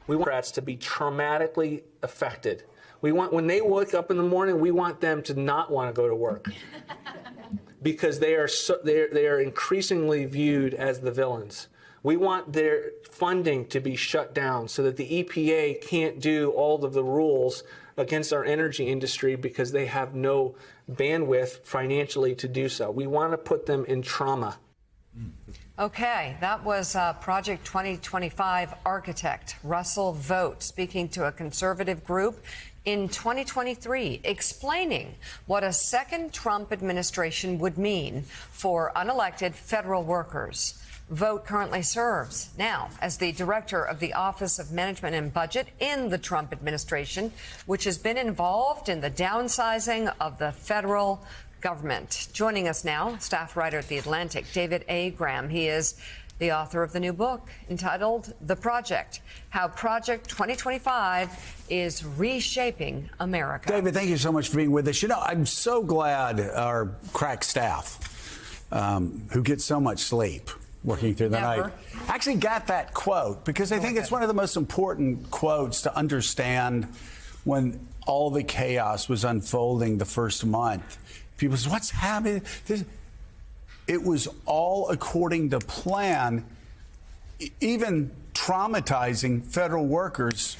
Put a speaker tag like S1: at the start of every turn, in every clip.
S1: We want Democrats to be traumatically affected. We want, when they wake up in the morning, we want them to not want to go to work because they are increasingly viewed as the villains. We want their funding to be shut down so that the EPA can't do all of the rules against our energy industry because they have no bandwidth financially to do so. We want to put them in trauma.
S2: Okay, that was Project 2025 architect Russell Vought speaking to a conservative group in 2023, explaining what a second Trump administration would mean for unelected federal workers. Vought currently serves now as the director of the Office of Management and Budget in the Trump administration, which has been involved in the downsizing of the federal government. Joining us now, staff writer at The Atlantic, David A. Graham. He is the author of the new book entitled The Project, How Project 2025 is Reshaping America.
S3: David, thank you so much for being with us. You know, I'm so glad our crack staff, who gets so much sleep working through the night, actually got that quote, because I think it's one of the most important quotes to understand when all the chaos was unfolding the first month. People said, what's happening? It was all according to plan, even traumatizing federal workers,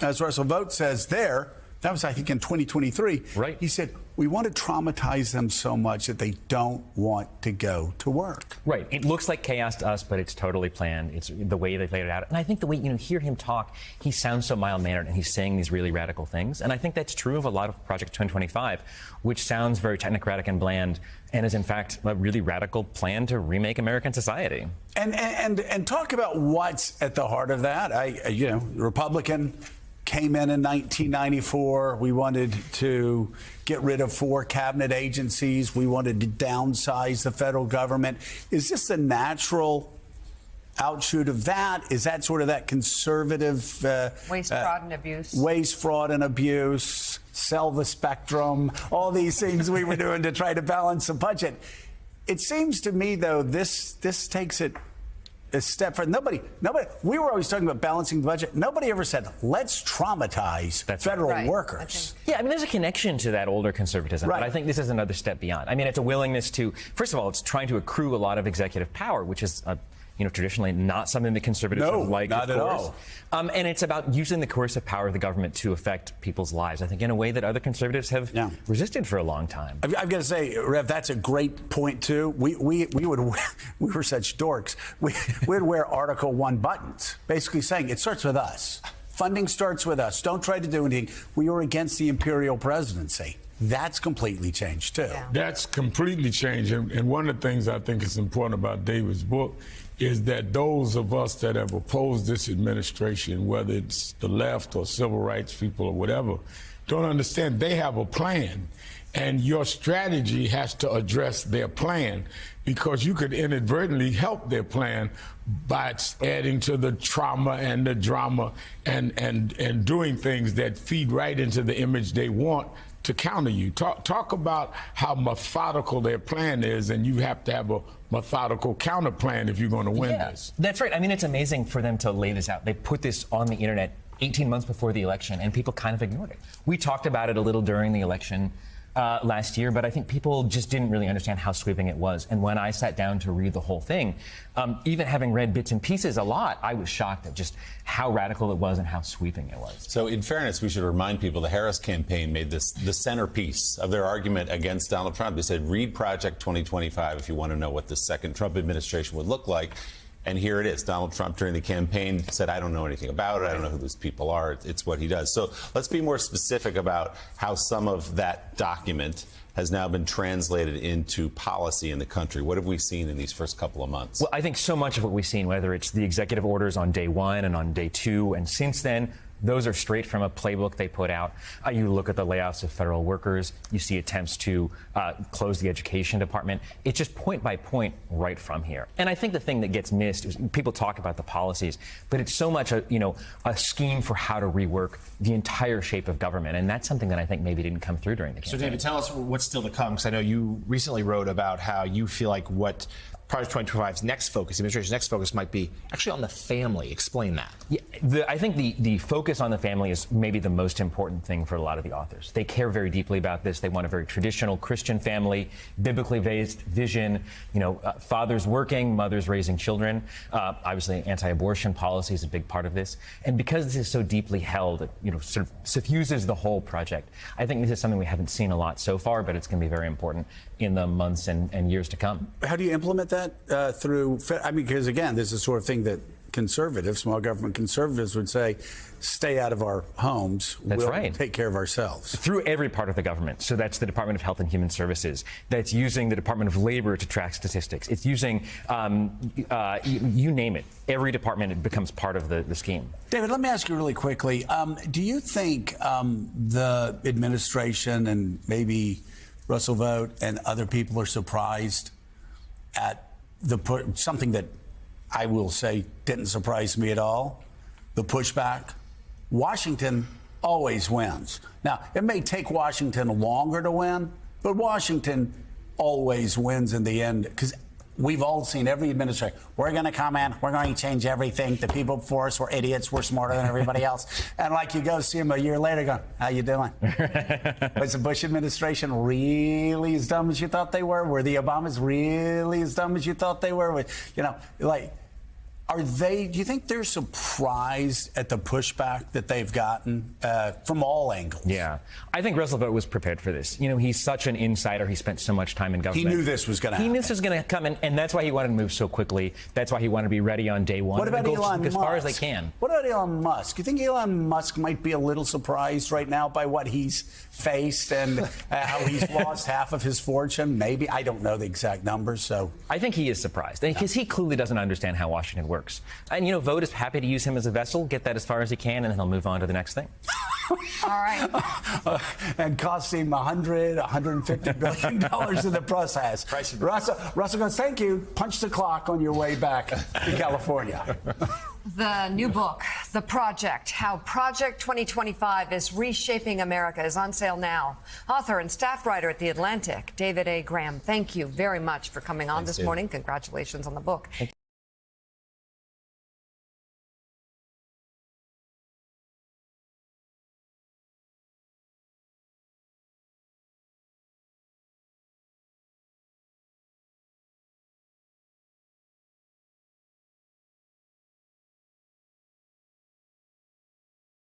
S3: as Russell Vought says there. That was, I think, in 2023.
S4: Right.
S3: He said, we want to traumatize them so much that they don't want to go to work.
S4: Right. It looks like chaos to us, but it's totally planned. It's the way they laid it out. And I think the way, hear him talk, he sounds so mild-mannered and he's saying these really radical things. And I think that's true of a lot of Project 2025, which sounds very technocratic and bland and is, in fact, a really radical plan to remake American society.
S3: And talk about what's at the heart of that. Republican came in 1994. We wanted to get rid of 4 cabinet agencies. We wanted to downsize the federal government. Is this a natural outshoot of that? Is that sort of that conservative
S2: waste, fraud, and abuse?
S3: Waste, fraud, and abuse, sell the spectrum, all these things we were doing to try to balance the budget. It seems to me, though, this takes it a step further. Nobody, we were always talking about balancing the budget. Nobody ever said, let's traumatize federal workers.
S4: Yeah, I mean, there's a connection to that older conservatism, but I think this is another step beyond. I mean, it's a willingness to, first of all, it's trying to accrue a lot of executive power, which is traditionally not something that conservatives like,
S3: not
S4: of
S3: at
S4: course.
S3: all.
S4: And it's about using the coercive power of the government to affect people's lives, I think, in a way that other conservatives have resisted for a long time.
S3: I've got to say, Rev, that's a great point, too. We were such dorks. We'd wear Article 1 buttons, basically saying it starts with us. Funding starts with us. Don't try to do anything. We were against the imperial presidency. That's completely changed, too.
S5: Yeah. That's completely changed. And one of the things I think is important about David's book is that those of us that have opposed this administration, whether it's the left or civil rights people or whatever, don't understand they have a plan. And your strategy has to address their plan, because you could inadvertently help their plan by adding to the trauma and the drama and doing things that feed right into the image they want to counter you. Talk about how methodical their plan is, and you have to have a methodical counter plan if you're going to win this.
S4: That's right. I mean, it's amazing for them to lay this out. They put this on the internet 18 months before the election, and people kind of ignored it. We talked about it a little during the election last year, but I think people just didn't really understand how sweeping it was. And when I sat down to read the whole thing, even having read bits and pieces a lot, I was shocked at just how radical it was and how sweeping it was.
S6: So in fairness, we should remind people the Harris campaign made this the centerpiece of their argument against Donald Trump. They said, read Project 2025 if you want to know what the second Trump administration would look like. And here it is. Donald Trump, during the campaign, said, I don't know anything about it. I don't know who those people are. It's what he does. So let's be more specific about how some of that document has now been translated into policy in the country. What have we seen in these first couple of months?
S4: Well, I think so much of what we've seen, whether it's the executive orders on day 1 and on day 2, and since then, those are straight from a playbook they put out. You look at the layoffs of federal workers. You see attempts to close the education department. It's just point by point right from here. And I think the thing that gets missed is people talk about the policies, but it's so much a scheme for how to rework the entire shape of government. And that's something that I think maybe didn't come through during the campaign.
S7: So, David, tell us what's still to come, because I know you recently wrote about how you feel like what Project 2025's next focus, the administration's next focus, might be actually on the family. Explain that.
S4: Yeah, I think the focus on the family is maybe the most important thing for a lot of the authors. They care very deeply about this. They want a very traditional Christian family, biblically based vision, fathers working, mothers raising children. Obviously, anti-abortion policy is a big part of this. And because this is so deeply held, it sort of suffuses the whole project. I think this is something we haven't seen a lot so far, but it's going to be very important in the months and years to come.
S3: How do you implement that through? Because again, this is the sort of thing that conservatives, small government conservatives, would say, stay out of our homes.
S4: That's
S3: we'll
S4: right.
S3: Take care of ourselves.
S4: Through every part of the government. So that's the Department of Health and Human Services. That's using the Department of Labor to track statistics. It's using, you name it. Every department, it becomes part of the scheme.
S3: David, let me ask you really quickly. Do you think the administration and maybe Russell Vought and other people are surprised at something that I will say didn't surprise me at all? The pushback. Washington always wins. Now, it may take Washington longer to win, but Washington always wins in the end, because we've all seen every administration. We're going to come in. We're going to change everything. The people before us were idiots. We're smarter than everybody else. And like you go see them a year later, go, how you doing? Was the Bush administration really as dumb as you thought they were? Were the Obamas really as dumb as you thought they were? Do you think they're surprised at the pushback that they've gotten from all angles?
S4: Yeah. I think Russell Vought was prepared for this. He's such an insider. He spent so much time in government.
S3: He knew this was going to happen.
S4: He knew this was going to come, and that's why he wanted to move so quickly. That's why he wanted to be ready on day one.
S3: What about Elon Musk?
S4: As far as they can.
S3: What about Elon Musk? Do you think Elon Musk might be a little surprised right now by what he's faced and how he's lost half of his fortune? Maybe. I don't know the exact numbers, so.
S4: I think he is surprised, because he clearly doesn't understand how Washington works. And, Vought is happy to use him as a vessel, get that as far as he can, and then he'll move on to the next thing.
S2: All right.
S3: And cost him $150 billion in the process. Russell goes, thank you. Punch the clock on your way back to California.
S2: The new book, The Project, How Project 2025 is Reshaping America, is on sale now. Author and staff writer at The Atlantic, David A. Graham, thank you very much for coming on this morning. Congratulations on the book.